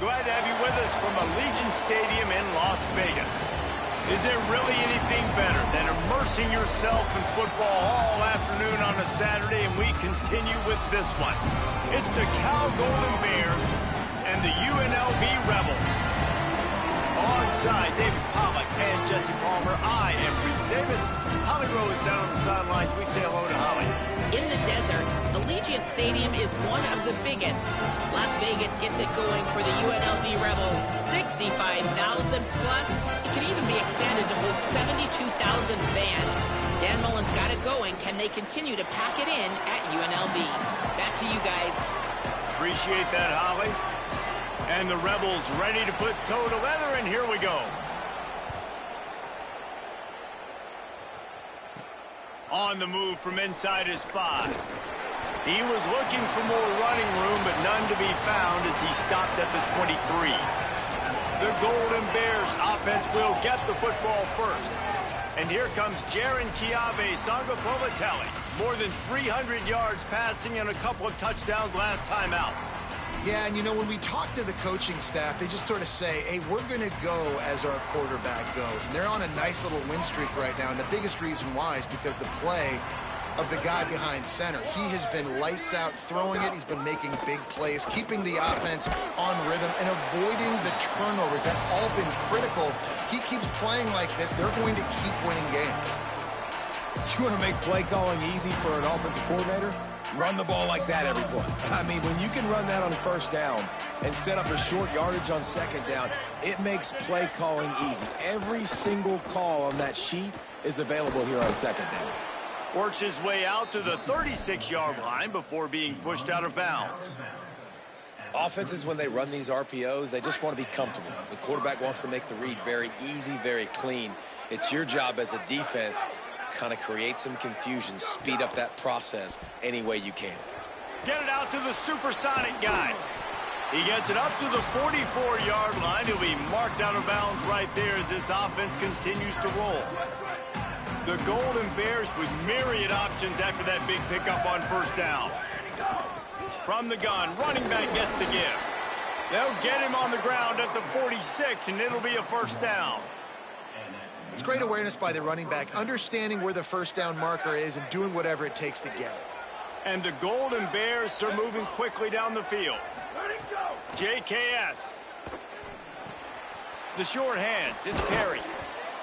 Glad to have you with us from Allegiant Stadium in Las Vegas. Is there really anything better than immersing yourself in football all afternoon on a Saturday? And we continue with this one. It's the Cal Golden Bears and the UNLV Rebels. Alongside David Pollack and Jesse Palmer, I am Reese Davis. Holly Rowe is down on the sidelines. We say hello to Holly. In the desert, Allegiant Stadium is one of the biggest. Las Vegas gets it going for the UNLV Rebels. 65,000 plus. It can even be expanded to hold 72,000 fans. Dan Mullen's got it going. Can they continue to pack it in at UNLV? Back to you guys. Appreciate that, Holly. And the Rebels ready to put toe to leather, and here we go. On the move from inside his 5. He was looking for more running room, but none to be found as he stopped at the 23. The Golden Bears offense will get the football first. And here comes Jaron Sangapolatelli. More than 300 yards passing and a couple of touchdowns last time out. Yeah, and you know, when we talk to the coaching staff, they just sort of say, hey, we're going to go as our quarterback goes. And they're on a nice little win streak right now, and the biggest reason why is because the play of the guy behind center. He has been lights out throwing it. He's been making big plays, keeping the offense on rhythm, and avoiding the turnovers. That's all been critical. He keeps playing like this, they're going to keep winning games. You want to make play calling easy for an offensive coordinator? Run the ball like that every play. I mean, when you can run that on first down and set up a short yardage on second down, it makes play calling easy. Every single call on that sheet is available here on second down. Works his way out to the 36-yard line before being pushed out of bounds. Offenses, when they run these RPOs, they just want to be comfortable. The quarterback wants to make the read very easy, very clean. It's your job as a defense kind of create some confusion, speed up that process any way you can. Get it out to the supersonic guy. He gets it up to the 44-yard line. He'll be marked out of bounds right there as this offense continues to roll. The Golden Bears with myriad options after that big pickup on first down. From the gun, running back gets to give. They'll get him on the ground at the 46, and it'll be a first down. It's great awareness by the running back, understanding where the first down marker is and doing whatever it takes to get it. And the Golden Bears are moving quickly down the field. JKS. The short hands, it's Perry.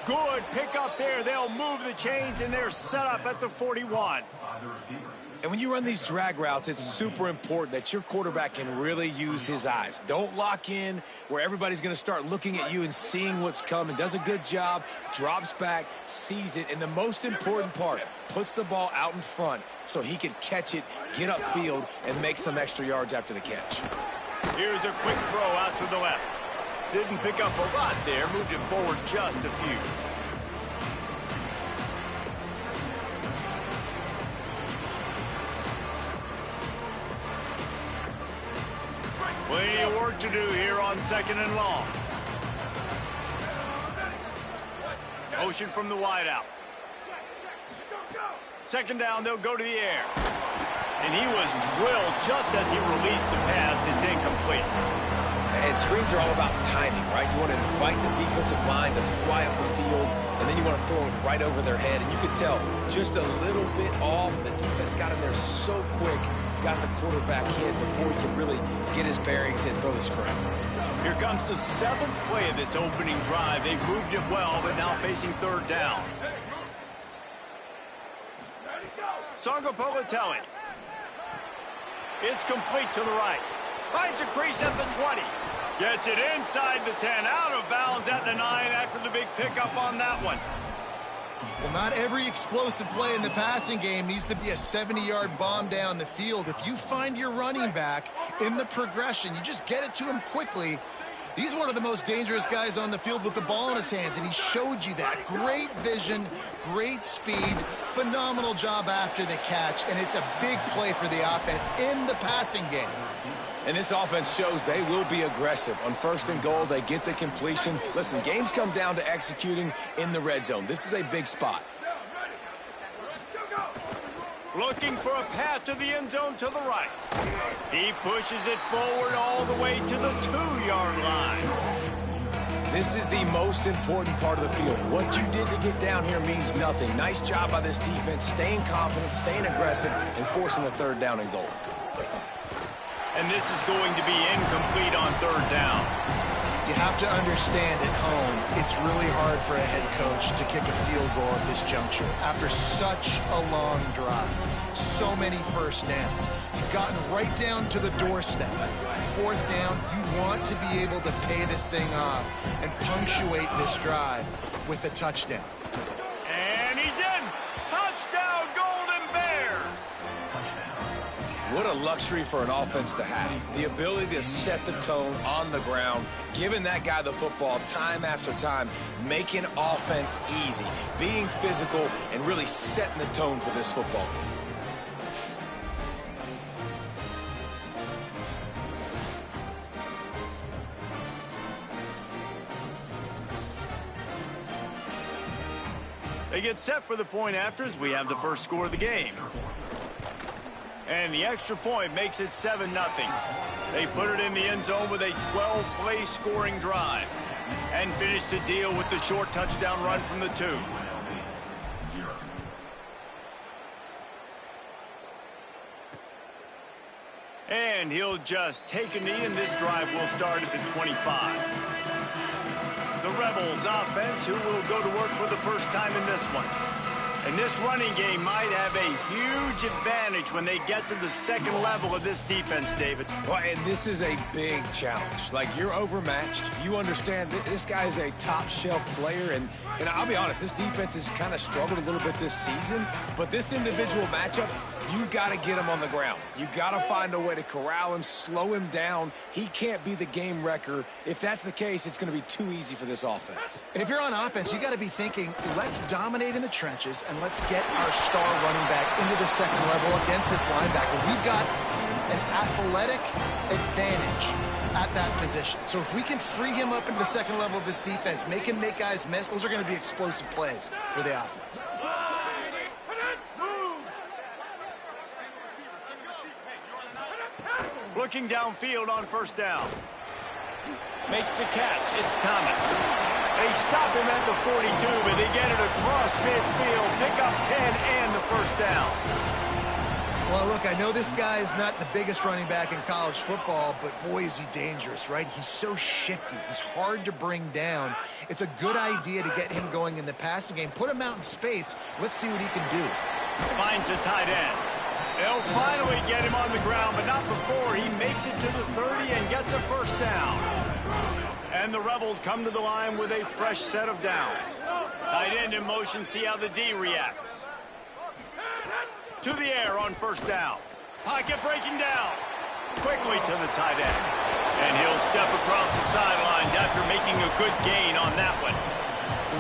Good pick up there. They'll move the chains, and they're set up at the 41. And when you run these drag routes, it's super important that your quarterback can really use his eyes. Don't lock in where everybody's going to start looking at you and seeing what's coming. Does a good job, drops back, sees it, and the most important part, puts the ball out in front so he can catch it, get upfield, and make some extra yards after the catch. Here's a quick throw out to the left. Didn't pick up a lot there, moved it forward just a few. Plenty of work to do here on second and long. Motion from the wideout. Second down, they'll go to the air. And he was drilled just as he released the pass. It's incomplete. And screens are all about timing, right? You want to invite the defensive line to fly up the field, and then you want to throw it right over their head. And you can tell just a little bit off. The defense got in there so quick, got the quarterback hit before he could really get his bearings and throw the screen. Here comes the 7th play of this opening drive. They've moved it well, but now facing third down. Sangapolatelli. It's complete to the right. Finds a crease at the 20. Gets it inside the 10, out of bounds at the 9 after the big pickup on that one. Well, not every explosive play in the passing game needs to be a 70-yard bomb down the field. If you find your running back in the progression, you just get it to him quickly. He's one of the most dangerous guys on the field with the ball in his hands, and he showed you that. Great vision, great speed, phenomenal job after the catch, and it's a big play for the offense in the passing game. And this offense shows they will be aggressive. On first and goal, they get the completion. Listen, games come down to executing in the red zone. This is a big spot. Looking for a path to the end zone to the right. He pushes it forward all the way to the 2-yard line. This is the most important part of the field. What you did to get down here means nothing. Nice job by this defense, staying confident, staying aggressive, and forcing the 3rd down and goal. And this is going to be incomplete on 3rd down. You have to understand at home, it's really hard for a head coach to kick a field goal at this juncture after such a long drive. So many first downs. You've gotten right down to the doorstep. 4th down, you want to be able to pay this thing off and punctuate this drive with a touchdown. And he's in. Touchdown, Golden Bears. What a luxury for an offense to have. The ability to set the tone on the ground, giving that guy the football time after time, making offense easy, being physical, and really setting the tone for this football game. They get set for the point after as we have the first score of the game. And the extra point makes it 7-0. They put it in the end zone with a 12-play scoring drive and finish the deal with the short touchdown run from the 2. And he'll just take a knee, and this drive will start at the 25. The Rebels offense, who will go to work for the first time in this one. And this running game might have a huge advantage when they get to the 2nd level of this defense, David. Well, and this is a big challenge. Like, you're overmatched. You understand this guy is a top-shelf player, and I'll be honest, this defense has kind of struggled a little bit this season, but this individual matchup, you got to get him on the ground. You got to find a way to corral him, slow him down. He can't be the game wrecker. If that's the case, it's going to be too easy for this offense. And if you're on offense, you got to be thinking, let's dominate in the trenches and let's get our star running back into the 2nd level against this linebacker. We've got an athletic advantage at that position. So if we can free him up into the 2nd level of this defense, make him make guys miss, those are going to be explosive plays for the offense. Looking downfield on 1st down. Makes the catch. It's Thomas. They stop him at the 42, but they get it across midfield. Pick up 10 and the 1st down. Well, look, I know this guy is not the biggest running back in college football, but boy, is he dangerous, right? He's so shifty. He's hard to bring down. It's a good idea to get him going in the passing game. Put him out in space. Let's see what he can do. Finds a tight end. They'll finally get him on the ground, but not before he makes it to the 30 and gets a 1st down. And the Rebels come to the line with a fresh set of downs. Tight end in motion, see how the D reacts. To the air on 1st down. Pocket breaking down. Quickly to the tight end. And he'll step across the sidelines after making a good gain on that one.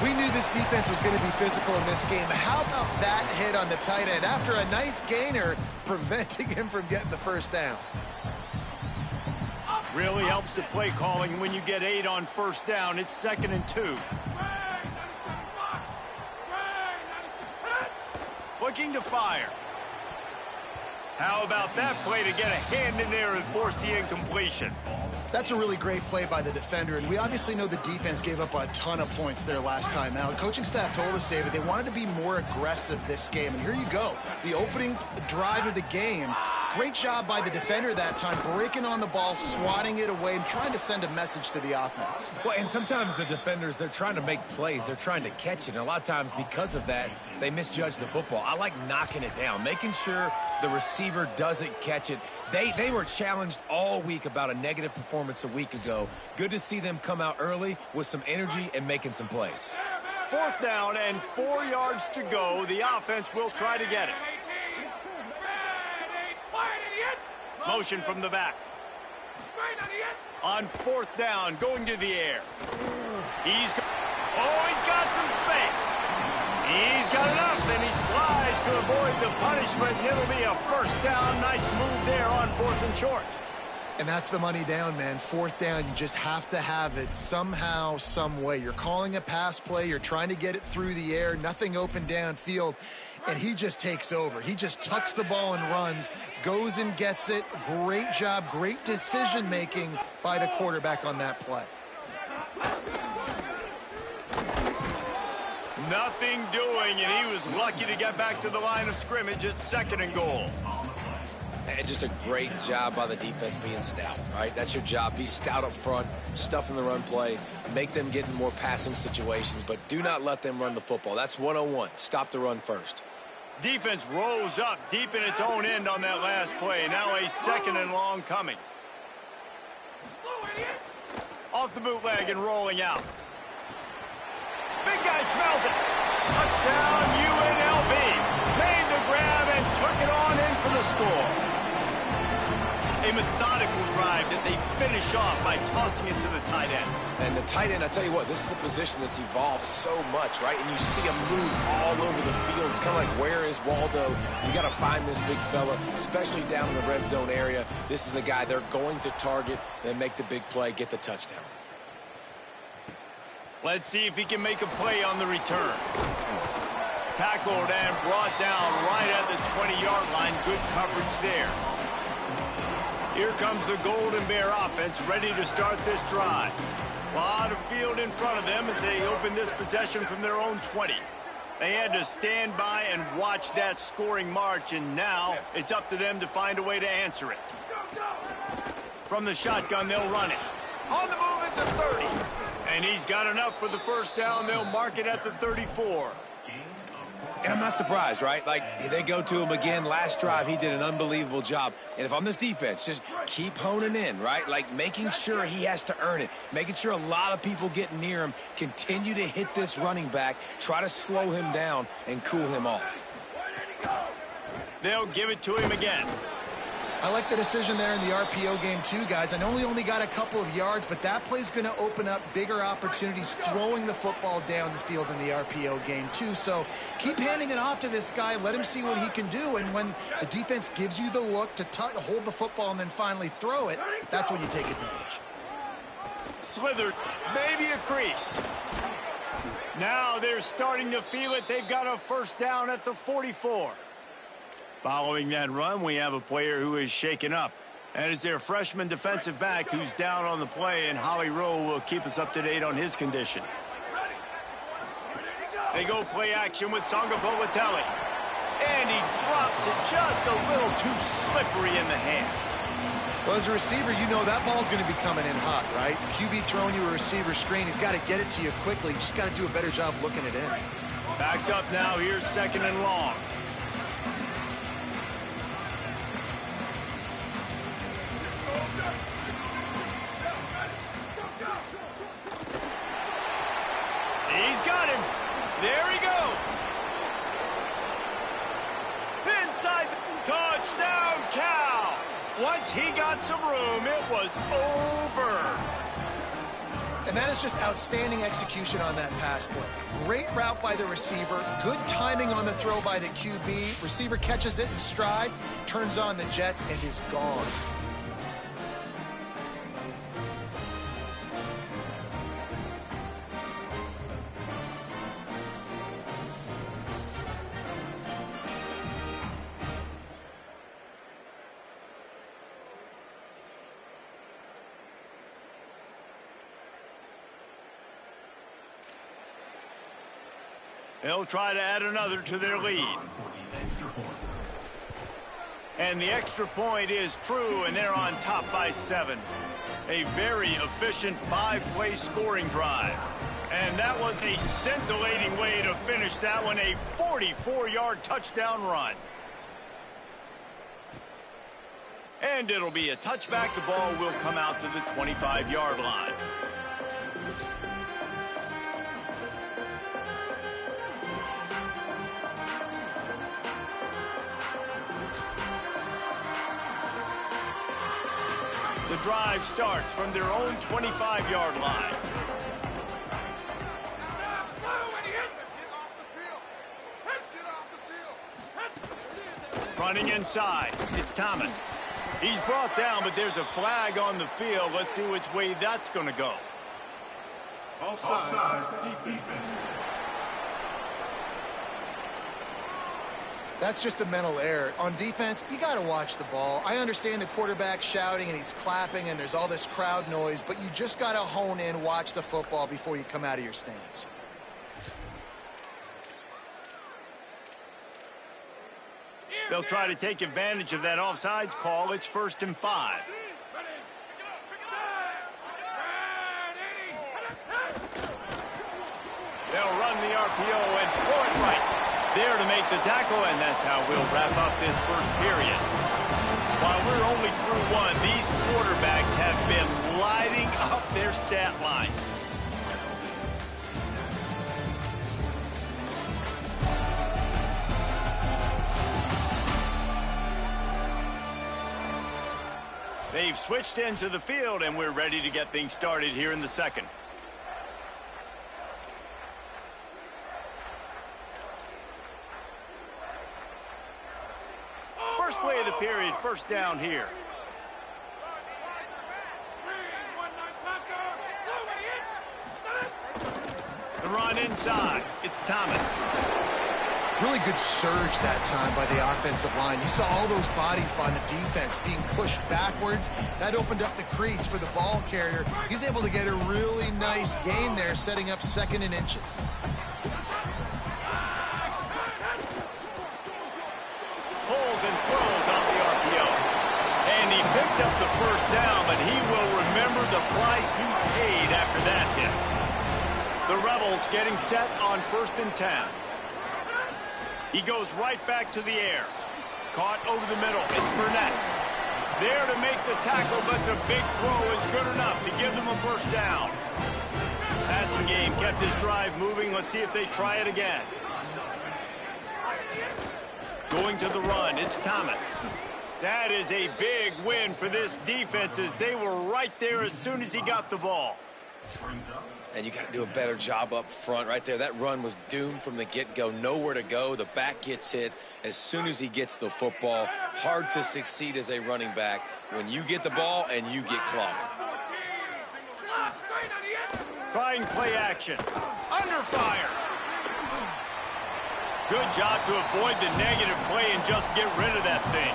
We knew this defense was going to be physical in this game. How about that hit on the tight end after a nice gainer preventing him from getting the 1st down? Really helps the play calling when you get 8 on 1st down. It's 2nd and 2. Looking to fire. How about that play to get a hand in there and force the incompletion? That's a really great play by the defender, and we obviously know the defense gave up a ton of points there last time out. Coaching staff told us, David, they wanted to be more aggressive this game, and here you go. The opening drive of the game, great job by the defender that time, breaking on the ball, swatting it away, and trying to send a message to the offense. Well, and sometimes the defenders, they're trying to make plays. They're trying to catch it, and a lot of times because of that, they misjudge the football. I like knocking it down, making sure the receiver doesn't catch it. They were challenged all week about a negative performance a week ago. Good to see them come out early with some energy and making some plays. 4th down and 4 yards to go. The offense will try to get it. Motion from the back. On 4th down, going to the air. He's got some space. He's got enough, and he slides to avoid the punishment, and it'll be a 1st down. Nice move there on 4th and short. And that's the money down, man. Fourth down, you just have to have it somehow, some way. You're calling a pass play. You're trying to get it through the air. Nothing open downfield. And he just takes over. He just tucks the ball and runs, goes and gets it. Great job, great decision-making by the quarterback on that play. Nothing doing, and he was lucky to get back to the line of scrimmage at 2nd and goal. And just a great job by the defense being stout, right? That's your job. Be stout up front, stuff in the run play, make them get in more passing situations, but do not let them run the football. That's 101. Stop the run first. Defense rose up deep in its own end on that last play. Now a 2nd and long coming. Off the bootleg and rolling out. Big guy smells it. Touchdown UNLV. Made the grab and took it on in for the score. A methodical drive that they finish off by tossing it to the tight end. And the tight end, I tell you what, this is a position that's evolved so much, right? And you see him move all over the field. It's kind of like, where is Waldo? You got to find this big fella, especially down in the red zone area. This is the guy they're going to target and make the big play, get the touchdown. Let's see if he can make a play on the return. Tackled and brought down right at the 20-yard line. Good coverage there. Here comes the Golden Bear offense, ready to start this drive. A lot of field in front of them as they open this possession from their own 20. They had to stand by and watch that scoring march, and now it's up to them to find a way to answer it. From the shotgun, they'll run it. On the move at the 30. And he's got enough for the first down. They'll mark it at the 34. And I'm not surprised, right? Like, they go to him again. Last drive, he did an unbelievable job. And if I'm this defense, just keep honing in, right? Like, making sure he has to earn it. Making sure a lot of people get near him. Continue to hit this running back. Try to slow him down and cool him off. They'll give it to him again. I like the decision there in the RPO game too, guys. I know he only got a couple of yards, but that play's going to open up bigger opportunities throwing the football down the field in the RPO game too. So keep handing it off to this guy. Let him see what he can do. And when the defense gives you the look to hold the football and then finally throw it, that's when you take advantage. Slithered, maybe a crease. Now they're starting to feel it. They've got a first down at the 44. Following that run, we have a player who is shaken up. And it's their freshman defensive back who's down on the play, and Howie Rowe will keep us up to date on his condition. They go play action with Sangapolatelli. And he drops it just a little too slippery in the hands. Well, as a receiver, you know that ball's going to be coming in hot, right? QB throwing you a receiver screen. He's got to get it to you quickly. You just got to do a better job looking it in. Backed up now. Here's 2nd and long. He's got him. There he goes. Inside the touchdown, Cal. Once he got some room, it was over. And that is just outstanding execution on that pass play. Great route by the receiver. Good timing on the throw by the QB. Receiver catches it in stride, turns on the jets, and is gone. They'll try to add another to their lead. And the extra point is true, and they're on top by 7. A very efficient 5-play scoring drive. And that was a scintillating way to finish that one, a 44-yard touchdown run. And it'll be a touchback. The ball will come out to the 25-yard line. The drive starts from their own 25-yard line. Running inside, it's Thomas. He's brought down, but there's a flag on the field. Let's see which way that's going to go. Offside, defense. That's just a mental error. On defense, you got to watch the ball. I understand the quarterback shouting and he's clapping and there's all this crowd noise, but you just got to hone in, watch the football before you come out of your stance. They'll try to take advantage of that offsides call. It's 1st and 5. They'll run the RPO and throw it right there to make the tackle, and that's how we'll wrap up this first period. While we're only through one, these quarterbacks have been lighting up their stat line. They've switched into the field, and we're ready to get things started here in the second. First play of the period, first down here. The run inside. It's Thomas. Really good surge that time by the offensive line. You saw all those bodies by the defense being pushed backwards. That opened up the crease for the ball carrier. He's able to get a really nice gain there, setting up 2nd and inches. Pulls and throws off the RPO. And he picked up the first down, but he will remember the price he paid after that hit. The Rebels getting set on 1st and 10. He goes right back to the air. Caught over the middle. It's Burnett. There to make the tackle, but the big throw is good enough to give them a first down. Passing game kept this drive moving. Let's see if they try it again. Going to the run, it's Thomas. That is a big win for this defense as they were right there as soon as he got the ball. And you got to do a better job up front right there. That run was doomed from the get-go. Nowhere to go. The back gets hit as soon as he gets the football. Hard to succeed as a running back when you get the ball and you get clogged. Trying play action. Under fire. Good job to avoid the negative play and just get rid of that thing.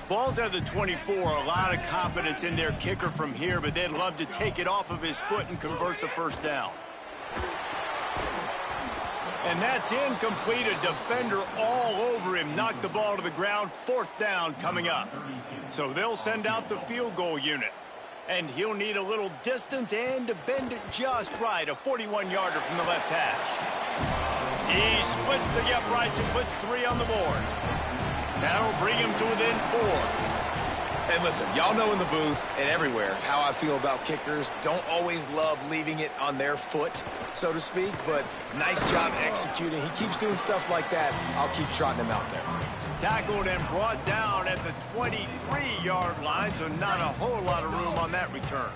Ball's at the 24. A lot of confidence in their kicker from here, but they'd love to take it off of his foot and convert the first down. And that's incomplete. A defender all over him. Knocked the ball to the ground. 4th down coming up. So they'll send out the field goal unit. And he'll need a little distance and to bend it just right. A 41-yarder from the left hash. He splits the uprights and puts 3 on the board. That'll bring him to within 4. And listen, y'all know in the booth and everywhere how I feel about kickers. Don't always love leaving it on their foot, so to speak, but nice job executing. He keeps doing stuff like that. I'll keep trotting him out there. Tackled and brought down at the 23-yard line, so not a whole lot of room on that return.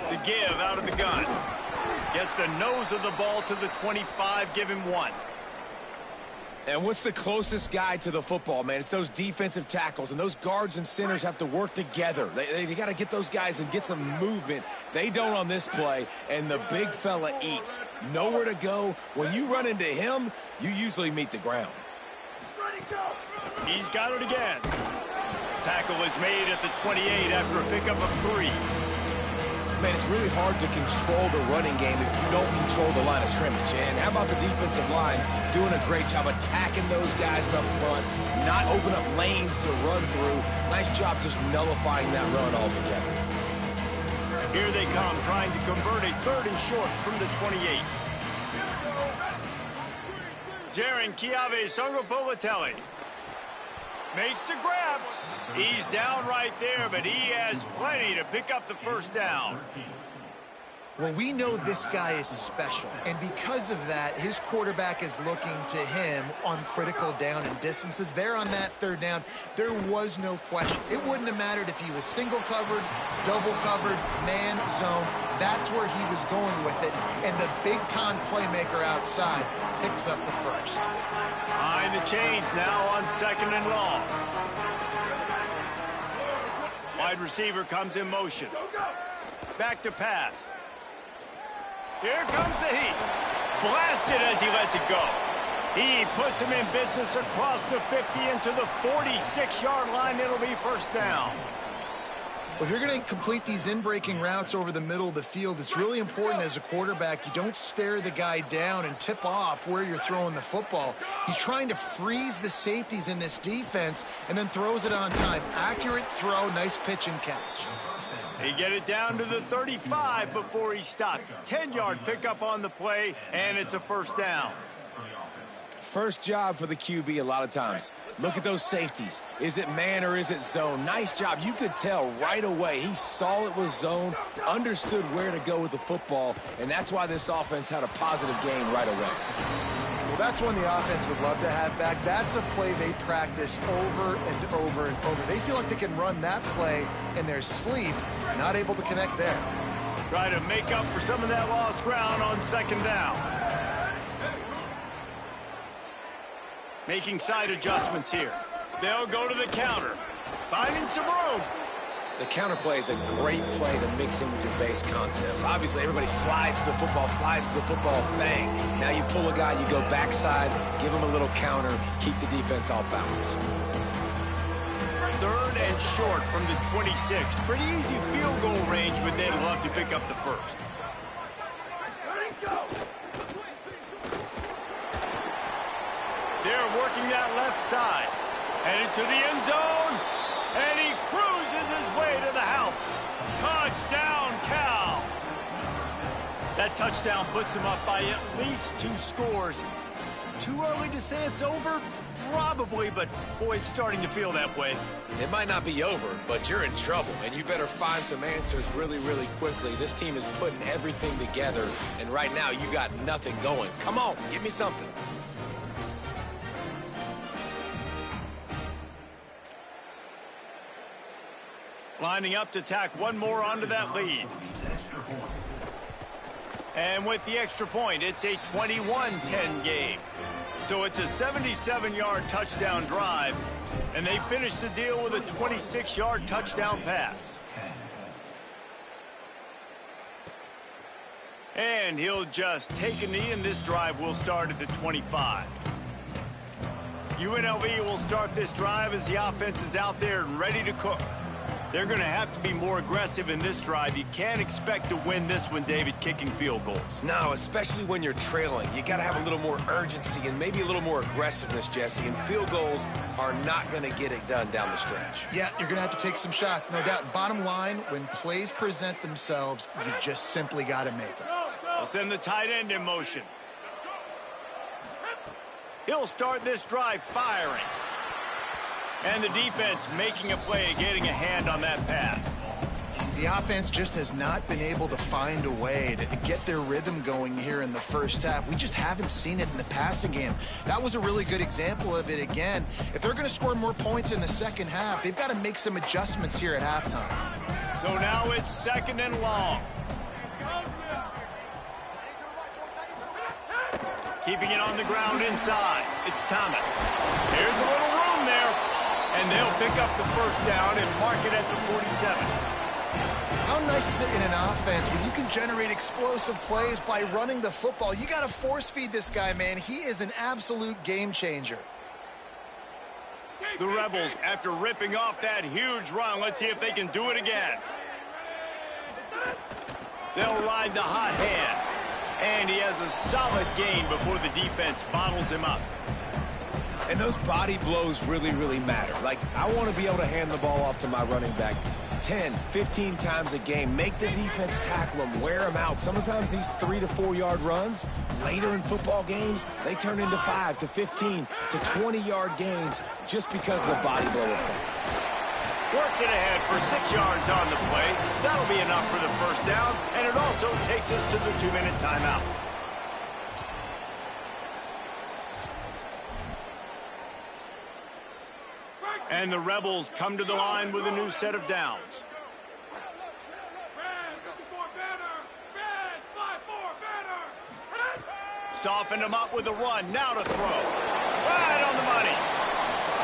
The give out of the gun. Gets the nose of the ball to the 25, give him 1. And what's the closest guy to the football, man? It's those defensive tackles, and those guards and centers have to work together. They got to get those guys and get some movement. They don't on this play, and the big fella eats. Nowhere to go. When you run into him, you usually meet the ground. He's got it again. Tackle is made at the 28 after a pickup of 3. Man, it's really hard to control the running game if you don't control the line of scrimmage. And how about the defensive line doing a great job attacking those guys up front, not open up lanes to run through. Nice job just nullifying that run altogether. Here they come, trying to convert a 3rd and short from the 28. Jaron Chiave Songopolitelli makes the grab. He's down right there, but he has plenty to pick up the first down. Well, we know this guy is special, and because of that, his quarterback is looking to him on critical down and distances. There on that third down, there was no question. It wouldn't have mattered if he was single covered, double covered, man zone. That's where he was going with it, and the big-time playmaker outside picks up the first. Behind the chains now on 2nd and long. Wide receiver comes in motion. Back to pass. Here comes the heat. Blasted as he lets it go. He puts him in business across the 50 into the 46-yard line. It'll be first down. Well, if you're going to complete these in-breaking routes over the middle of the field, it's really important as a quarterback you don't stare the guy down and tip off where you're throwing the football. He's trying to freeze the safeties in this defense and then throws it on time. Accurate throw, nice pitch and catch. They get it down to the 35 before he stopped. 10-yard pickup on the play, and it's a first down. First job for the QB a lot of times. Look at those safeties. Is it man or is it zone? Nice job. You could tell right away. He saw it was zone, understood where to go with the football, and that's why this offense had a positive gain right away. Well, that's one the offense would love to have back. That's a play they practice over and over and over. They feel like they can run that play in their sleep, not able to connect there. Try to make up for some of that lost ground on 2nd down. Making side adjustments here. They'll go to the counter. Finding some room. The counter play is a great play to mix in with your base concepts. Obviously, everybody flies to the football, bang. Now you pull a guy, you go backside, give him a little counter, keep the defense off balance. 3rd and short from the 26. Pretty easy field goal range, but they'd love to pick up the first. They're working that left side. Headed to the end zone. And he cruises his way to the house. Touchdown, Cal. That touchdown puts them up by at least 2 scores. Too early to say it's over? Probably, but boy, it's starting to feel that way. It might not be over, but you're in trouble, and you better find some answers really, really quickly. This team is putting everything together, and right now you got nothing going. Come on, give me something. Lining up to tack one more onto that lead. And with the extra point, it's a 21-10 game. So it's a 77-yard touchdown drive, and they finish the deal with a 26-yard touchdown pass. And he'll just take a knee, and this drive will start at the 25. UNLV will start this drive as the offense is out there and ready to cook. They're going to have to be more aggressive in this drive. You can't expect to win this one, David, kicking field goals. No, especially when you're trailing. You got to have a little more urgency and maybe a little more aggressiveness, Jesse, and field goals are not going to get it done down the stretch. Yeah, you're going to have to take some shots, no doubt. Bottom line, when plays present themselves, you just simply got to make them. They'll send the tight end in motion. He'll start this drive firing. And the defense making a play, getting a hand on that pass. The offense just has not been able to find a way to get their rhythm going here in the first half. We just haven't seen it in the passing game. That was a really good example of it again. If they're going to score more points in the second half, they've got to make some adjustments here at halftime. So now it's 2nd and long. Keeping it on the ground inside. It's Thomas. There's a little room there. And they'll pick up the first down and mark it at the 47. How nice is it in an offense when you can generate explosive plays by running the football? You got to force feed this guy, man. He is an absolute game changer. The Rebels, after ripping off that huge run, let's see if they can do it again. They'll ride the hot hand. And he has a solid gain before the defense bottles him up. And those body blows really, really matter. Like, I want to be able to hand the ball off to my running back 10, 15 times a game. Make the defense tackle them, wear them out. Sometimes these 3 to 4 yard runs, later in football games, they turn into 5 to 15 to 20 yard gains just because of the body blow effect. Works it ahead for 6 yards on the play. That'll be enough for the first down, and it also takes us to the 2-minute timeout. And the Rebels come to the line with a new set of downs. Softened him up with a run. Now to throw. Right on the money.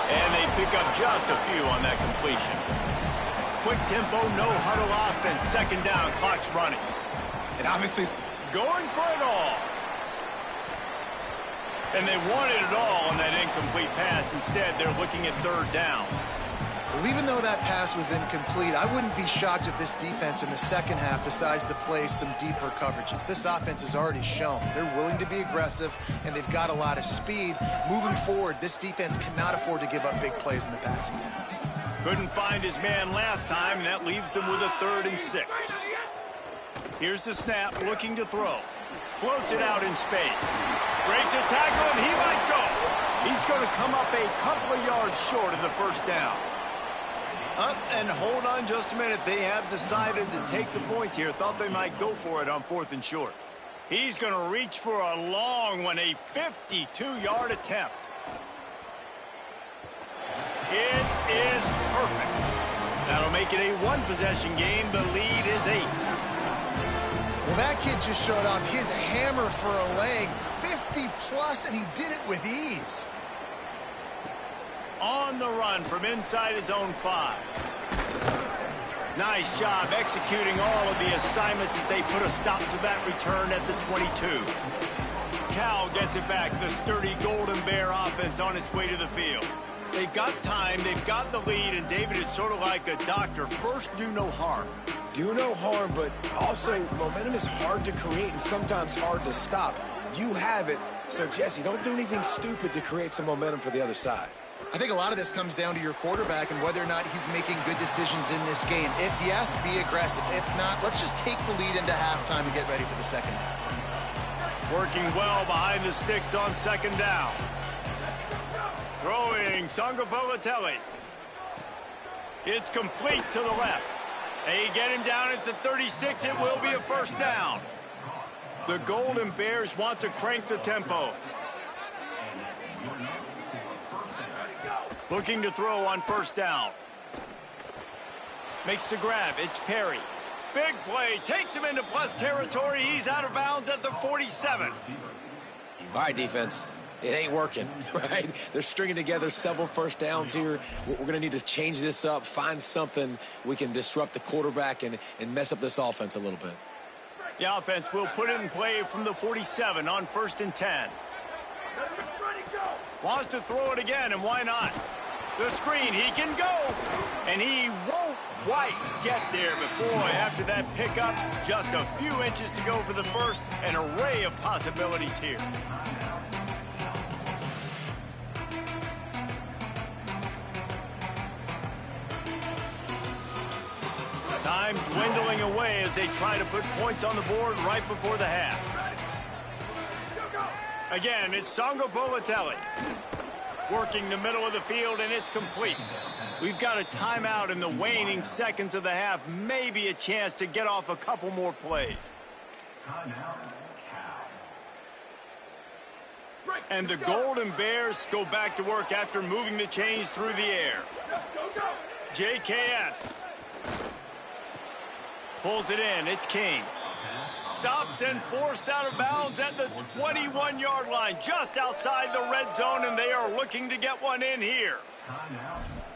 And they pick up just a few on that completion. Quick tempo, no huddle offense. Second down, clock's running. And obviously going for it all. And they wanted it all on that incomplete pass. Instead, they're looking at third down. Well, even though that pass was incomplete, I wouldn't be shocked if this defense in the second half decides to play some deeper coverages. This offense has already shown they're willing to be aggressive, and they've got a lot of speed. Moving forward, this defense cannot afford to give up big plays in the passing game. Couldn't find his man last time, and that leaves them with a 3rd and 6. Here's the snap, looking to throw. Floats it out in space. Breaks a tackle, and he might go. He's going to come up a couple of yards short of the first down. Up and hold on just a minute. They have decided to take the points here. Thought they might go for it on 4th and short. He's going to reach for a long one, a 52-yard attempt. It is perfect. That'll make it a 1-possession game. The lead is 8. Well, that kid just showed off his hammer for a leg, 50-plus, and he did it with ease. On the run from inside his own 5. Nice job executing all of the assignments as they put a stop to that return at the 22. Cal gets it back. The sturdy Golden Bear offense on its way to the field. They've got time, they've got the lead, and David, it's sort of like a doctor. First, do no harm. Do no harm, but also momentum is hard to create and sometimes hard to stop. You have it, so Jesse, don't do anything stupid to create some momentum for the other side. I think a lot of this comes down to your quarterback and whether or not he's making good decisions in this game. If yes, be aggressive. If not, let's just take the lead into halftime and get ready for the second half. Working well behind the sticks on second down. Throwing Sangapolatelli. It's complete to the left. They get him down at the 36. It will be a first down. The Golden Bears want to crank the tempo. Looking to throw on first down. Makes the grab. It's Perry. Big play. Takes him into plus territory. He's out of bounds at the 47. All right, defense. It ain't working, right? They're stringing together several first downs here. We're going to need to change this up, find something we can disrupt the quarterback and mess up this offense a little bit. The offense will put it in play from the 47 on 1st and 10. Wants to throw it again, and why not? The screen, he can go, and he won't quite get there. But boy, after that pickup, just a few inches to go for the first. An array of possibilities here. Time dwindling away as they try to put points on the board right before the half. Again, it's Sangapolatelli. Working the middle of the field, and it's complete. We've got a timeout in the waning seconds of the half. Maybe a chance to get off a couple more plays. And the Golden Bears go back to work after moving the chains through the air. JKS. Pulls it in. It's King. Stopped and forced out of bounds at the 21-yard line, just outside the red zone, and they are looking to get one in here.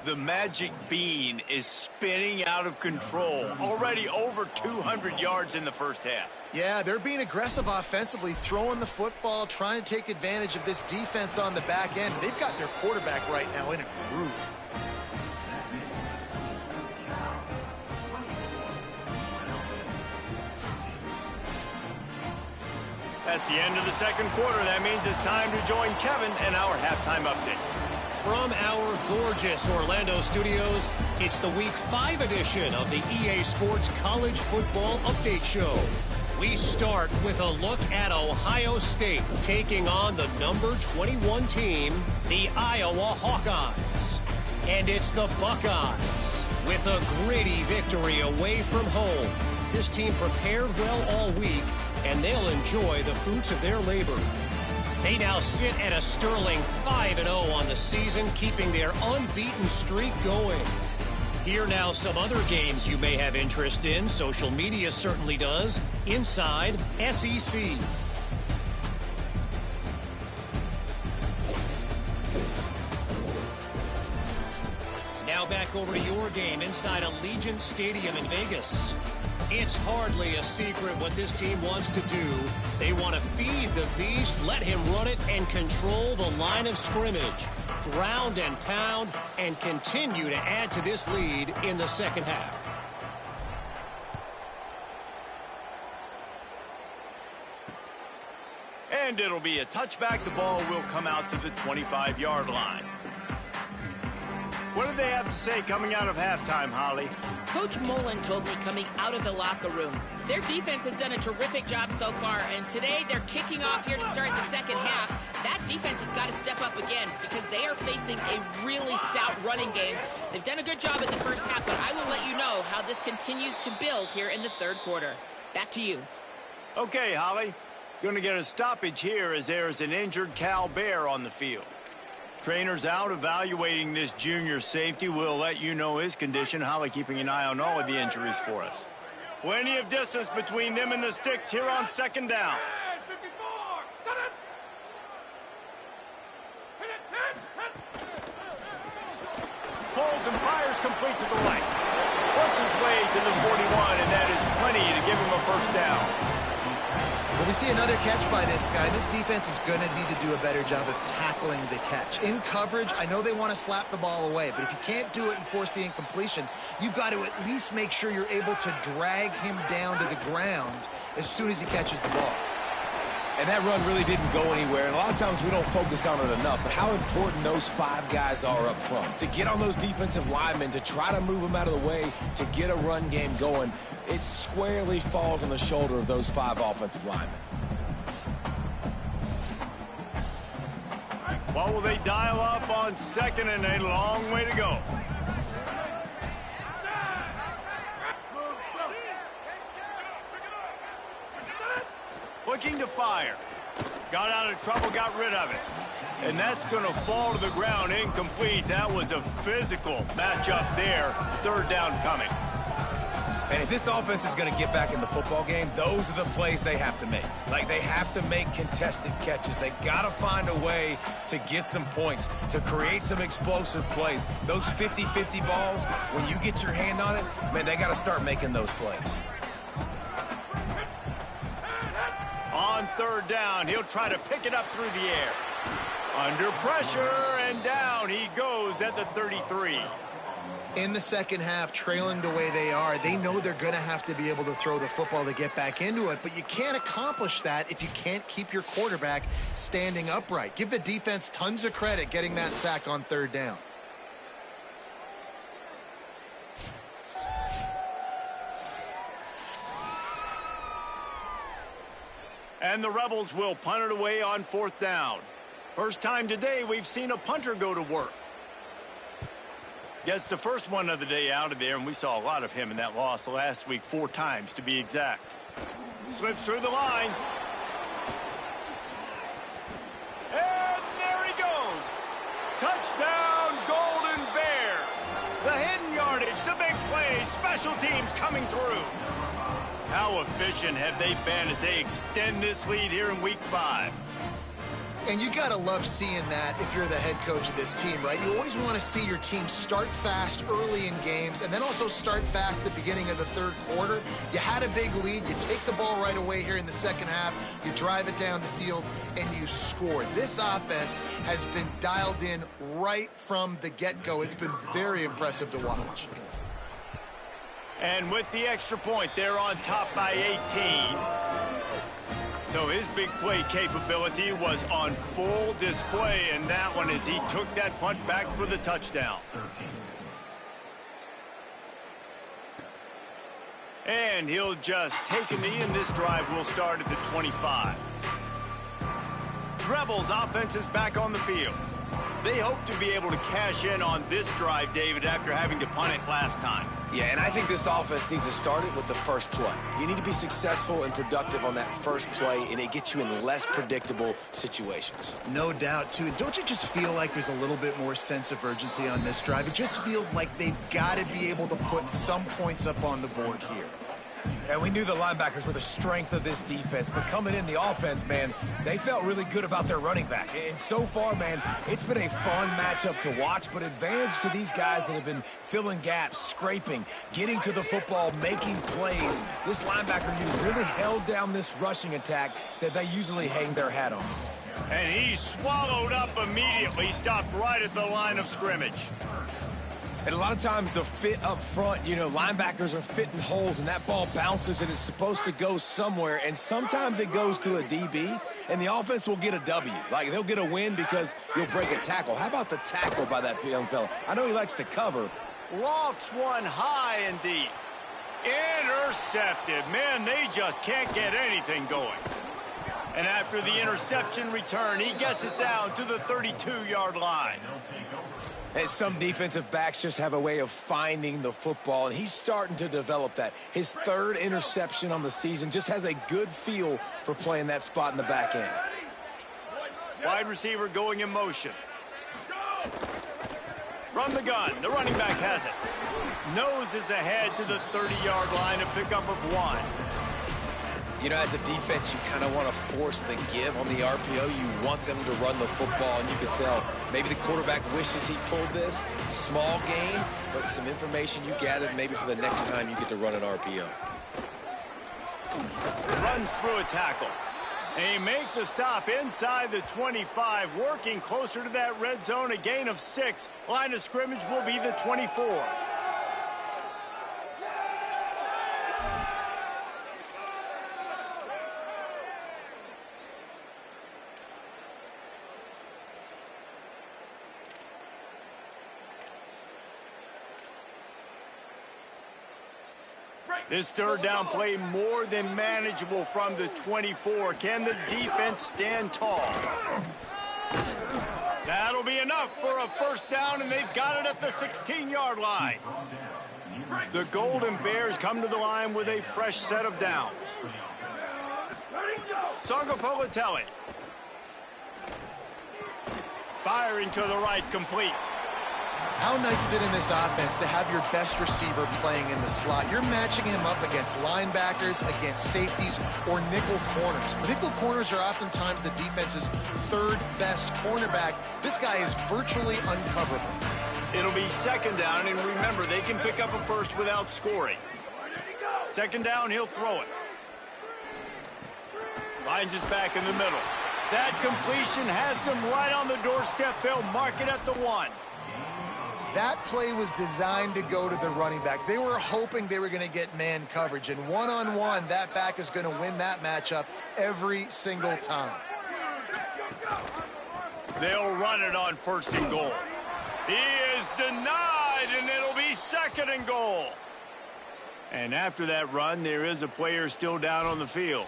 The magic bean is spinning out of control. Already over 200 yards in the first half. Yeah, they're being aggressive offensively, throwing the football, trying to take advantage of this defense on the back end. They've got their quarterback right now in a groove. That's the end of the second quarter. That means it's time to join Kevin and our halftime update. From our gorgeous Orlando studios, it's the Week 5 edition of the EA Sports College Football Update Show. We start with a look at Ohio State taking on the number 21 team, the Iowa Hawkeyes. And it's the Buckeyes With a gritty victory away from home, this team prepared well all week, and they'll enjoy the fruits of their labor. They now sit at a sterling 5-0 on the season, keeping their unbeaten streak going. Here now some other games you may have interest in. Social media certainly does. Inside SEC. Now back over to your game inside Allegiant Stadium in Vegas. It's hardly a secret what this team wants to do. They want to feed the beast, let him run it, and control the line of scrimmage. Ground and pound, and continue to add to this lead in the second half. And it'll be a touchback. The ball will come out to the 25-yard line. What do they have to say coming out of halftime, Holly? Coach Mullen told me coming out of the locker room, their defense has done a terrific job so far, and today they're kicking off here to start the second half. That defense has got to step up again because they are facing a really stout running game. They've done a good job in the first half, but I will let you know how this continues to build here in the third quarter. Back to you. Okay, Holly. Going to get a stoppage here as there's an injured Cal Bear on the field. Trainer's out evaluating this junior safety. We'll let you know his condition. Holly keeping an eye on all of the injuries for us. Plenty of distance between them and the sticks here on second down. Holds and fires complete to the right. Works his way to the 41, and that is plenty to give him a first down. Well, we see another catch by this guy. This defense is going to need to do a better job of tackling the catch. In coverage, I know they want to slap the ball away, but if you can't do it and force the incompletion, you've got to at least make sure you're able to drag him down to the ground as soon as he catches the ball. And that run really didn't go anywhere, and a lot of times we don't focus on it enough, but how important those five guys are up front. To get on those defensive linemen, to try to move them out of the way, to get a run game going, it squarely falls on the shoulder of those five offensive linemen. What will they dial up on second, and a long way to go? Looking to fire. Got out of trouble, got rid of it. And that's going to fall to the ground, incomplete. That was a physical matchup there. Third down coming. And if this offense is going to get back in the football game, those are the plays they have to make. Like, they have to make contested catches. They got to find a way to get some points, to create some explosive plays. Those 50-50 balls, when you get your hand on it, man, they got to start making those plays. On third down, he'll try to pick it up through the air. Under pressure, and down he goes at the 33. In the second half, trailing the way they are, they know they're going to have to be able to throw the football to get back into it, but you can't accomplish that if you can't keep your quarterback standing upright. Give the defense tons of credit getting that sack on third down. And the Rebels will punt it away on fourth down. First time today we've seen a punter go to work. Gets the first one of the day out of there, and we saw a lot of him in that loss last week, 4 times to be exact. Slips through the line. And there he goes. Touchdown, Golden Bears. The hidden yardage, the big play, special teams coming through. How efficient have they been as they extend this lead here in week 5? And you got to love seeing that if you're the head coach of this team, right? You always want to see your team start fast early in games and then also start fast at the beginning of the third quarter. You had a big lead. You take the ball right away here in the second half. You drive it down the field, and you scored. This offense has been dialed in right from the get-go. It's been very impressive to watch. And with the extra point, they're on top by 18. So his big play capability was on full display, and that one as he took that punt back for the touchdown. And he'll just take a knee, and this drive will start at the 25. Rebels offense is back on the field. They hope to be able to cash in on this drive, David, after having to punt it last time. Yeah, and I think this offense needs to start it with the first play. You need to be successful and productive on that first play, and it gets you in less predictable situations. No doubt, too. Don't you just feel like there's a little bit more sense of urgency on this drive? It just feels like they've got to be able to put some points up on the board here. And we knew the linebackers were the strength of this defense, but coming in the offense, man, they felt really good about their running back. And so far, man, it's been a fun matchup to watch, but advantage to these guys that have been filling gaps, scraping, getting to the football, making plays. This linebacker unit really held down this rushing attack that they usually hang their hat on. And he swallowed up immediately, stopped right at the line of scrimmage. And a lot of times the fit up front, you know, linebackers are fitting holes and that ball bounces and it's supposed to go somewhere. And sometimes it goes to a DB and the offense will get a W. Like they'll get a win because you'll break a tackle. How about the tackle by that young fella? I know he likes to cover. Lofts one high and deep. Intercepted. Man, they just can't get anything going. And after the interception return, he gets it down to the 32-yard line. And some defensive backs just have a way of finding the football, and he's starting to develop that. His third interception on the season, just has a good feel for playing that spot in the back end. Wide receiver going in motion. From the gun, the running back has it. Noses ahead to the 30-yard line, a pickup of 1. You know, as a defense, you kind of want to force the give on the RPO. You want them to run the football, and you can tell maybe the quarterback wishes he pulled this. Small gain, but some information you gathered maybe for the next time you get to run an RPO. Runs through a tackle. And he make the stop inside the 25, working closer to that red zone, a gain of 6. Line of scrimmage will be the 24. This third down play more than manageable from the 24. Can the defense stand tall? That'll be enough for a first down, and they've got it at the 16-yard line. The Golden Bears come to the line with a fresh set of downs. Sangopolitelli. Firing to the right, complete. How nice is it in this offense to have your best receiver playing in the slot? You're matching him up against linebackers, against safeties, or nickel corners. Nickel corners are oftentimes the defense's third best cornerback. This guy is virtually uncoverable. It'll be second down, and remember, they can pick up a first without scoring. Second down, he'll throw it. Finds his back in the middle. That completion has them right on the doorstep. They'll mark it at the 1. That play was designed to go to the running back. They were hoping they were going to get man coverage, and one-on-one, that back is going to win that matchup every single time. They'll run it on first and goal. He is denied, and it'll be second and goal. And after that run, there is a player still down on the field.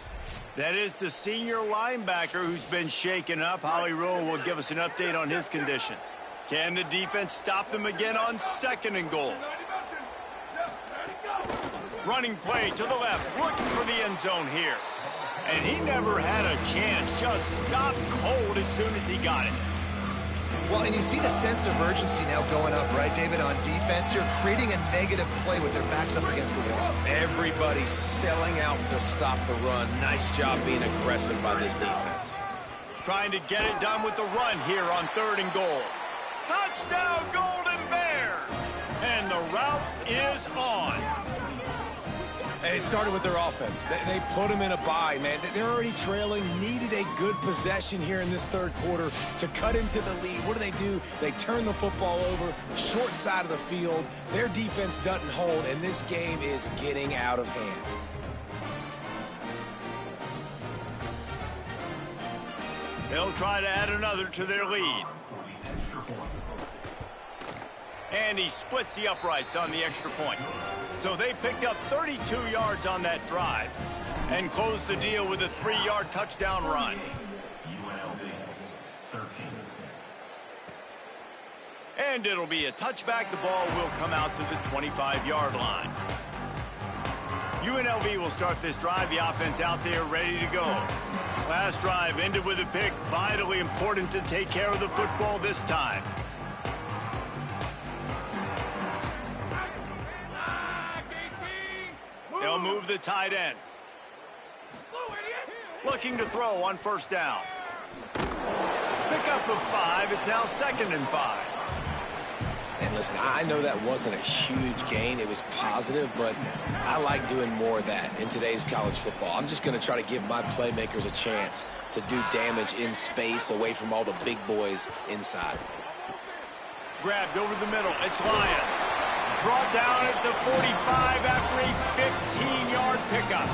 That is the senior linebacker who's been shaken up. Holly Rowe will give us an update on his condition. Can the defense stop them again on second and goal? Running play to the left, looking for the end zone here. And he never had a chance, just stopped cold as soon as he got it. Well, and you see the sense of urgency now going up, right, David, on defense here, creating a negative play with their backs up against the wall. Everybody's selling out to stop the run. Nice job being aggressive by this defense. Trying to get it done with the run here on third and goal. Touchdown, Golden Bears! And the route is on. And it started with their offense. They put them in a bye, man. They're already trailing, needed a good possession here in this third quarter to cut into the lead. What do? They turn the football over, short side of the field. Their defense doesn't hold, and this game is getting out of hand. They'll try to add another to their lead. And he splits the uprights on the extra point. So they picked up 32 yards on that drive and closed the deal with a 3-yard touchdown run. UNLV 13. And it'll be a touchback. The ball will come out to the 25-yard line. UNLV will start this drive. The offense out there ready to go. Last drive ended with a pick. Vitally important to take care of the football this time. They'll move the tight end. Looking to throw on first down. Pickup of 5. It's now 2nd and 5. And listen, I know that wasn't a huge gain. It was positive, but I like doing more of that in today's college football. I'm just going to try to give my playmakers a chance to do damage in space away from all the big boys inside. Grabbed over the middle. It's Lions. Brought down at the 45 after a 15-yard pickup.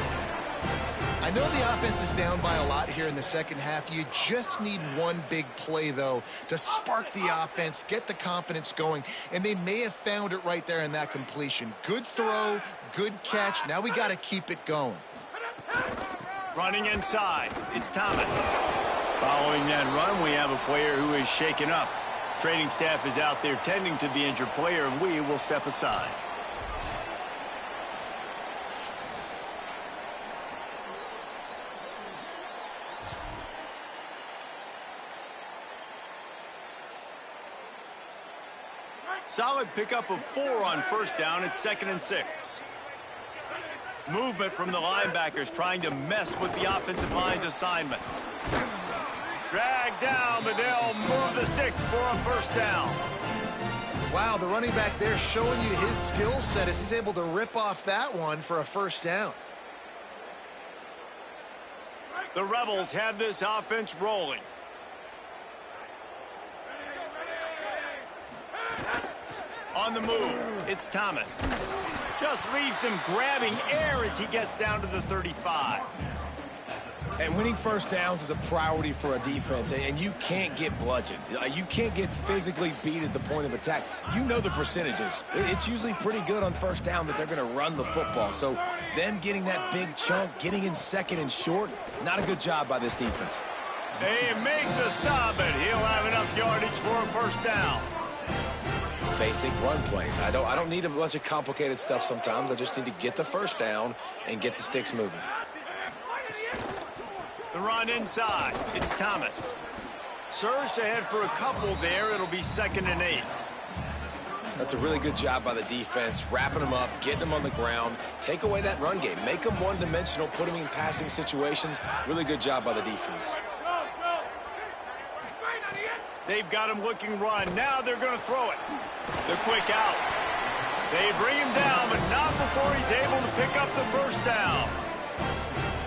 I know the offense is down by a lot here in the second half. You just need one big play, though, to spark the offense, get the confidence going, and they may have found it right there in that completion. Good throw, good catch. Now we got to keep it going. Running inside, it's Thomas. Following that run, we have a player who is shaken up. Training staff is out there tending to the injured player, and we will step aside. Solid pickup of 4 on first down. It's 2nd and 6. Movement from the linebackers trying to mess with the offensive line's assignments. Dragged down, but they'll move the sticks for a first down. Wow, the running back there showing you his skill set as he's able to rip off that one for a first down. The Rebels have this offense rolling. On the move, it's Thomas. Just leaves him grabbing air as he gets down to the 35. And winning first downs is a priority for a defense, and you can't get bludgeoned. You can't get physically beat at the point of attack. You know the percentages. It's usually pretty good on first down that they're going to run the football. So them getting that big chunk, getting in 2nd and short, not a good job by this defense. They make the stop, but he'll have enough yardage for a first down. Basic run plays. I don't need a bunch of complicated stuff sometimes. I just need to get the first down and get the sticks moving. The run inside. It's Thomas. Surged ahead for a couple there. It'll be 2nd and 8. That's a really good job by the defense, wrapping them up, getting them on the ground. Take away that run game. Make them one-dimensional, put them in passing situations. Really good job by the defense. They've got him looking run. Now they're going to throw it. The quick out. They bring him down, but not before he's able to pick up the first down.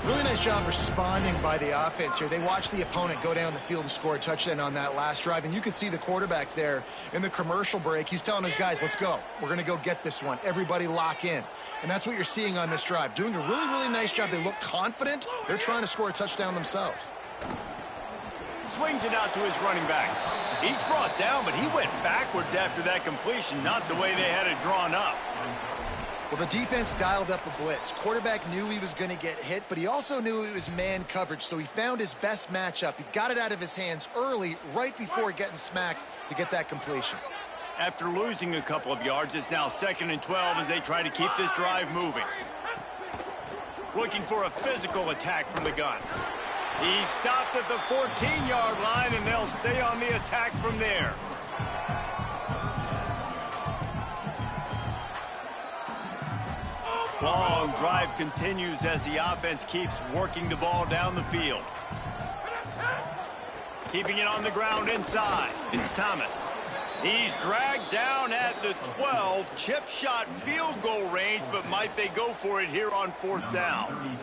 Really nice job responding by the offense here. They watched the opponent go down the field and score a touchdown on that last drive. And you could see the quarterback there in the commercial break. He's telling his guys, let's go. We're going to go get this one. Everybody lock in. And that's what you're seeing on this drive. Doing a really, really nice job. They look confident. They're trying to score a touchdown themselves. Swings it out to his running back. He's brought down, but he went backwards after that completion, not the way they had it drawn up. Well, the defense dialed up a blitz. Quarterback knew he was going to get hit, but he also knew it was man coverage, so he found his best matchup. He got it out of his hands early, right before getting smacked to get that completion. After losing a couple of yards, it's now 2nd and 12 as they try to keep this drive moving. Looking for a physical attack from the gun. He stopped at the 14-yard line, and they'll stay on the attack from there. Long drive continues as the offense keeps working the ball down the field. Keeping it on the ground inside. It's Thomas. He's dragged down at the 12. Chip shot field goal range, but might they go for it here on 4th down?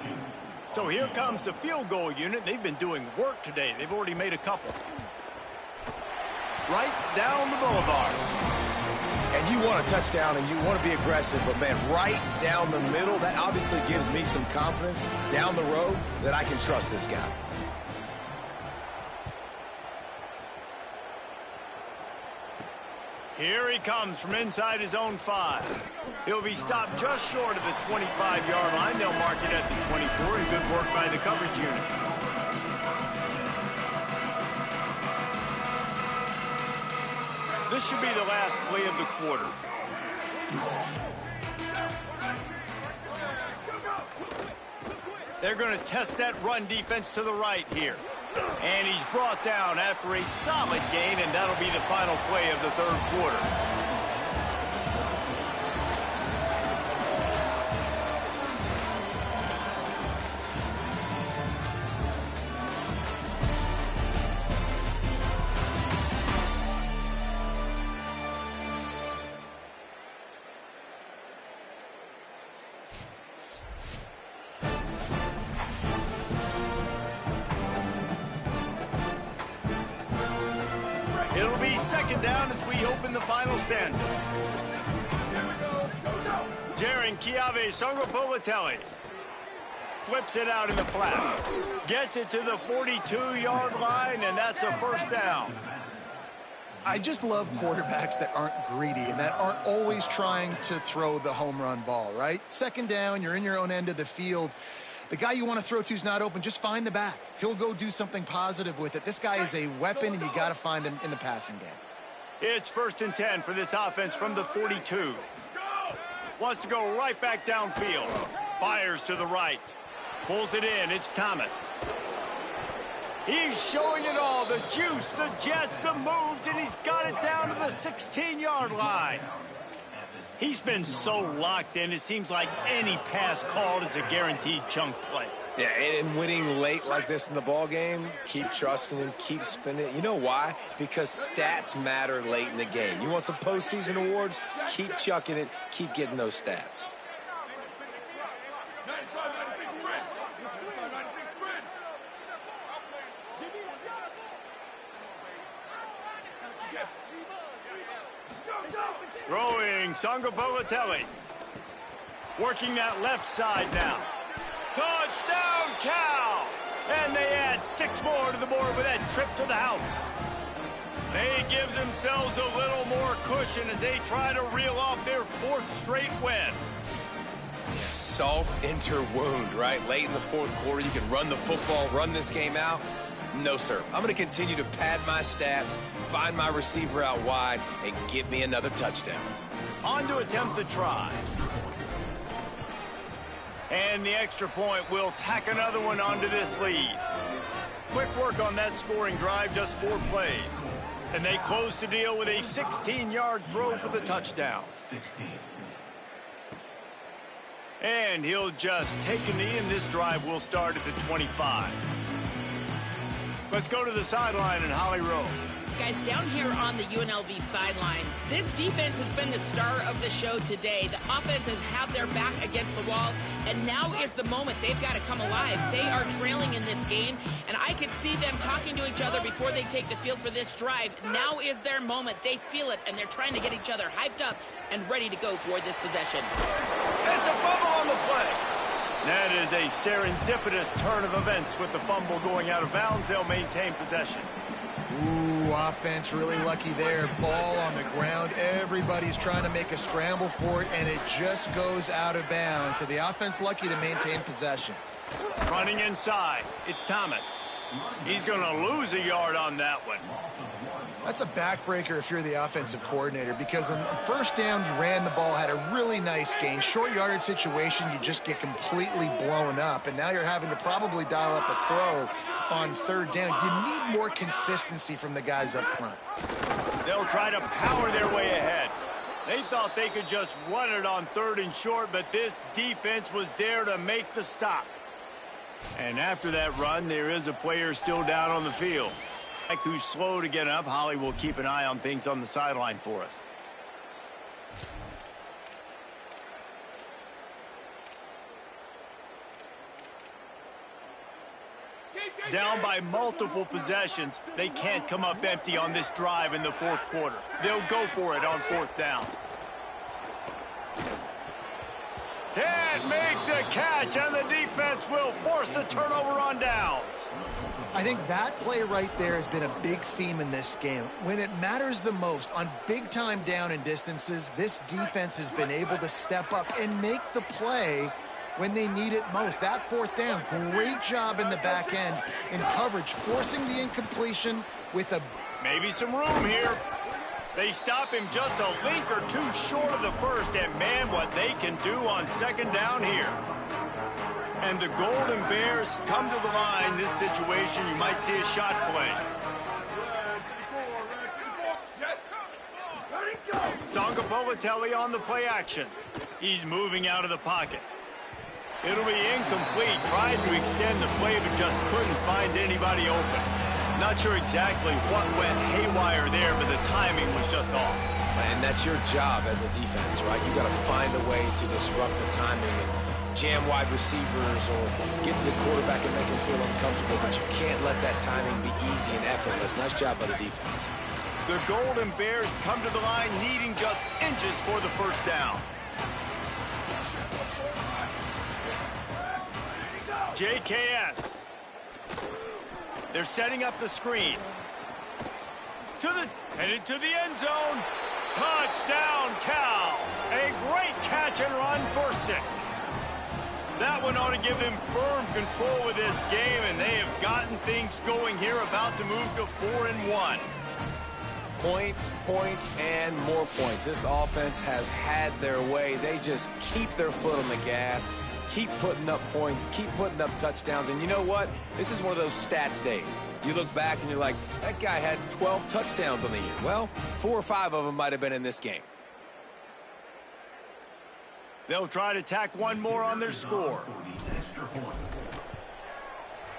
So here comes the field goal unit. They've been doing work today. They've already made a couple. Right down the boulevard. And you want a touchdown and you want to be aggressive, but man, right down the middle, that obviously gives me some confidence down the road that I can trust this guy. Here he comes from inside his own 5. He'll be stopped just short of the 25-yard line. They'll mark it at the 24, and good work by the coverage unit. The This should be the last play of the quarter. They're going to test that run defense to the right here. And he's brought down after a solid gain, and that'll be the final play of the third quarter. It'll be second down as we open the final stanza. Jaron Chiave Songopovatelli flips it out in the flat. Gets it to the 42-yard line, and that's a first down. I just love quarterbacks that aren't greedy and that aren't always trying to throw the home run ball, right? Second down, you're in your own end of the field. The guy you want to throw to is not open. Just find the back. He'll go do something positive with it. This guy is a weapon, and you got to find him in the passing game. It's 1st and 10 for this offense from the 42. Wants to go right back downfield. Fires to the right. Pulls it in. It's Thomas. He's showing it all. The juice, the jets, the moves, and he's got it down to the 16-yard line. He's been so locked in, it seems like any pass called is a guaranteed chunk play. Yeah, and winning late like this in the ball game, keep trusting him, keep spinning it. You know why? Because stats matter late in the game. You want some postseason awards? Keep chucking it, keep getting those stats. Throwing Songopovatelli. Working that left side now. Touchdown, Cal! And they add 6 more to the board with that trip to the house. They give themselves a little more cushion as they try to reel off their 4th straight win. Salt into wound, right? Late in the 4th quarter, you can run the football, run this game out. No, sir. I'm going to continue to pad my stats, find my receiver out wide, and get me another touchdown. On to attempt the try. And the extra point will tack another one onto this lead. Quick work on that scoring drive, just 4 plays. And they close the deal with a 16-yard throw for the touchdown. And he'll just take a knee, and this drive will start at the 25. Let's go to the sideline in Holly Rowe. Guys, down here on the UNLV sideline, this defense has been the star of the show today. The offense has had their back against the wall, and now is the moment. They've got to come alive. They are trailing in this game, and I can see them talking to each other before they take the field for this drive. Now is their moment. They feel it, and they're trying to get each other hyped up and ready to go for this possession. It's a fumble on the play. That is a serendipitous turn of events with the fumble going out of bounds. They'll maintain possession. Ooh, offense really lucky there. Ball on the ground. Everybody's trying to make a scramble for it, and it just goes out of bounds. So the offense lucky to maintain possession. Running inside. It's Thomas. He's going to lose a yard on that one. That's a backbreaker if you're the offensive coordinator, because on first down, you ran the ball, had a really nice gain. Short yardage situation, you just get completely blown up, and now you're having to probably dial up a throw on third down. You need more consistency from the guys up front. They'll try to power their way ahead. They thought they could just run it on 3rd and short, but this defense was there to make the stop. And after that run, there is a player still down on the field. Who's slow to get up. Holly will keep an eye on things on the sideline for us. Down by multiple possessions, they can't come up empty on this drive in the 4th quarter. They'll go for it on 4th down. Can't make the catch, and the defense will force a turnover on downs. I think that play right there has been a big theme in this game. When it matters the most, on big-time down and distances, this defense has been able to step up and make the play when they need it most. That 4th down, great job in the back end in coverage, forcing the incompletion with a... Maybe some room here. They stop him just a link or two short of the first, and man, what they can do on second down here. And the Golden Bears come to the line. This situation, you might see a shot play. Sangapolatelli on the play action. He's moving out of the pocket. It'll be incomplete. Tried to extend the play, but just couldn't find anybody open. Not sure exactly what went haywire there, but the timing was just off. And that's your job as a defense, right? You got to find a way to disrupt the timing and jam wide receivers or get to the quarterback and make him feel uncomfortable, but you can't let that timing be easy and effortless. Nice job by the defense. The Golden Bears come to the line needing just inches for the first down. JKS. They're setting up the screen. Headed to the end zone. Touchdown, Cal. A great catch and run for 6. That one ought to give them firm control of this game, and they have gotten things going here, about to move to 4-1. Points, points, and more points. This offense has had their way. They just keep their foot on the gas, keep putting up points, keep putting up touchdowns. And you know what? This is one of those stats days. You look back and you're like, that guy had 12 touchdowns on the year. Well, 4 or 5 of them might have been in this game. They'll try to tack one more on their score.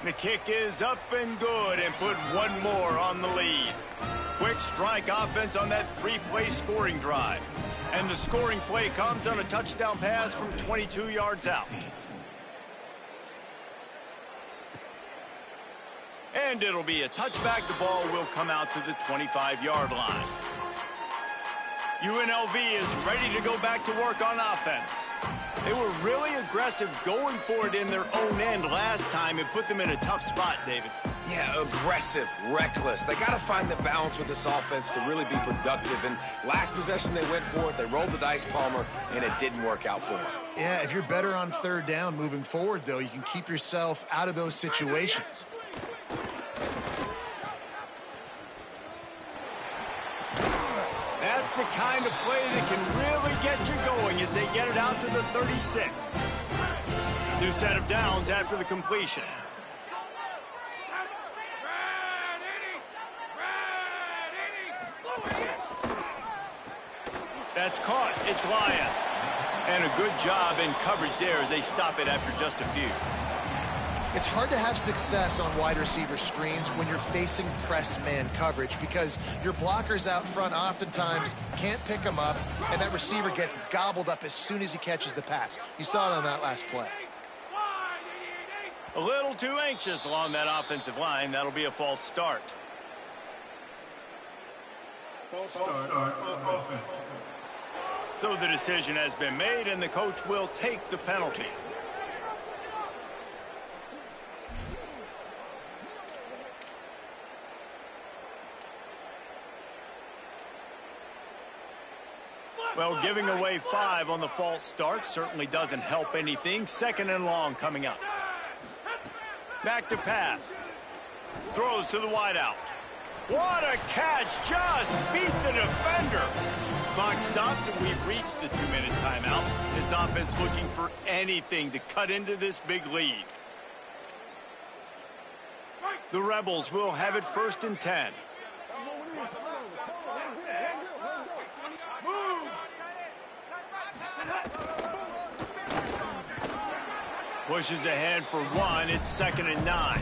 The kick is up and good, and put one more on the lead. Quick strike offense on that 3-play scoring drive. And the scoring play comes on a touchdown pass from 22 yards out. And it'll be a touchback. The ball will come out to the 25-yard line. UNLV is ready to go back to work on offense. They were really aggressive going for it in their own end last time. It put them in a tough spot, David. Yeah, aggressive, reckless. They got to find the balance with this offense to really be productive. And last possession, they went for it. They rolled the dice, Palmer, and it didn't work out for them. Yeah, if you're better on third down moving forward, though, you can keep yourself out of those situations. That's the kind of play that can really get you going as they get it out to the 36. New set of downs after the completion. That's caught. It's Lions. And a good job in coverage there as they stop it after just a few. It's hard to have success on wide receiver screens when you're facing press man coverage because your blockers out front oftentimes can't pick them up, and that receiver gets gobbled up as soon as he catches the pass. You saw it on that last play. A little too anxious along that offensive line. That'll be a false start. False start. So the decision has been made, and the coach will take the penalty. Well, giving away 5 on the false start certainly doesn't help anything. 2nd and long coming up. Back to pass. Throws to the wideout. What a catch. Just beat the defender. Clock stops, and we've reached the 2-minute timeout. This offense looking for anything to cut into this big lead. The Rebels will have it 1st and 10. Pushes ahead for 1. It's 2nd and 9.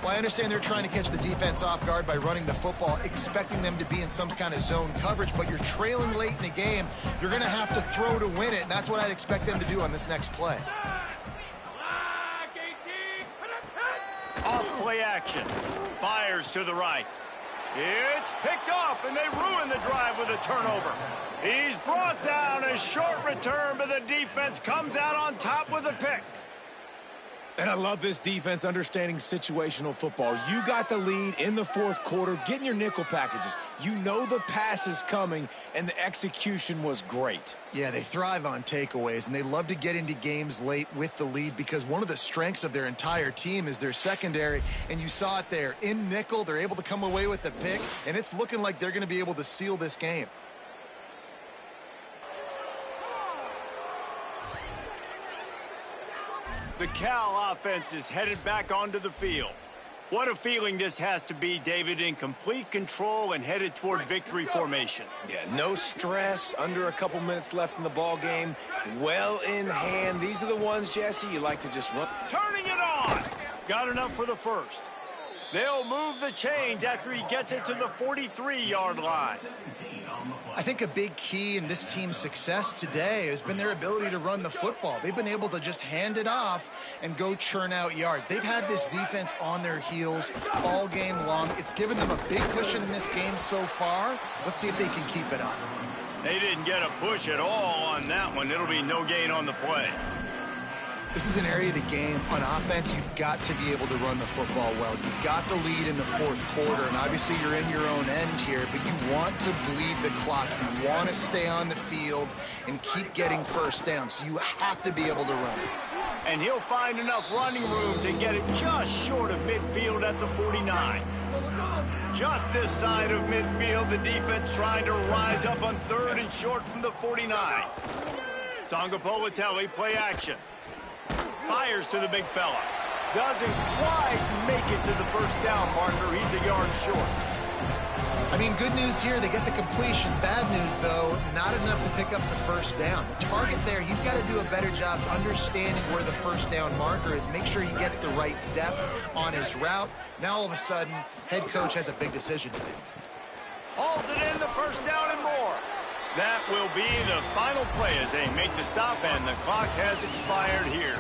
Well, I understand they're trying to catch the defense off guard by running the football, expecting them to be in some kind of zone coverage, but you're trailing late in the game. You're going to have to throw to win it, and that's what I'd expect them to do on this next play. Off play action. Fires to the right. It's picked off, and they ruin the drive with a turnover. He's brought down. A short return, but the defense comes out on top with a pick. And I love this defense understanding situational football. You got the lead in the fourth quarter, getting your nickel packages. You know the pass is coming, and the execution was great. Yeah, they thrive on takeaways, and they love to get into games late with the lead because one of the strengths of their entire team is their secondary, and you saw it there. In nickel, they're able to come away with the pick, and it's looking like they're going to be able to seal this game. The Cal offense is headed back onto the field. What a feeling this has to be, David, in complete control and headed toward victory formation. Yeah, no stress, under a couple minutes left in the ball game, well in hand. These are the ones, Jesse, you like to just run. Turning it on! Got enough for the first. They'll move the chains after he gets it to the 43-yard line. I think a big key in this team's success today has been their ability to run the football. They've been able to just hand it off and go churn out yards. They've had this defense on their heels all game long. It's given them a big cushion in this game so far. Let's see if they can keep it up. They didn't get a push at all on that one. It'll be no gain on the play. This is an area of the game. On offense, you've got to be able to run the football well. You've got the lead in the fourth quarter, and obviously you're in your own end here, but you want to bleed the clock. You want to stay on the field and keep getting first down, so you have to be able to run it. And he'll find enough running room to get it just short of midfield at the 49. Just this side of midfield, the defense trying to rise up on third and short from the 49. Sangapolitelli, play action. Fires to the big fella. Doesn't quite make it to the first down marker. He's a yard short. I mean, good news here, they get the completion. Bad news, though, not enough to pick up the first down. The target there, he's got to do a better job understanding where the first down marker is, make sure he gets the right depth on his route. Now, all of a sudden, head coach has a big decision to make. Hauls it in, the first down and more. That will be the final play as they make the stop, and the clock has expired here.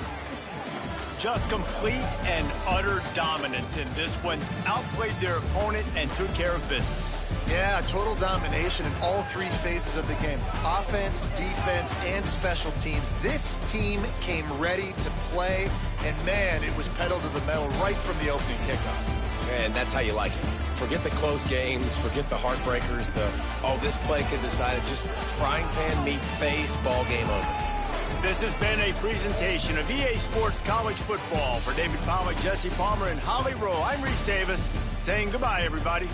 Just complete and utter dominance in this one. Outplayed their opponent and took care of business. Yeah, total domination in all three phases of the game. Offense, defense, and special teams. This team came ready to play, and man, it was pedal to the metal right from the opening kickoff. And that's how you like it. Forget the close games, forget the heartbreakers, this play could decide it. Just frying pan meet face, ball game over. This has been a presentation of EA Sports College Football. For David Pollack, Jesse Palmer, and Holly Rowe, I'm Reese Davis saying goodbye, everybody.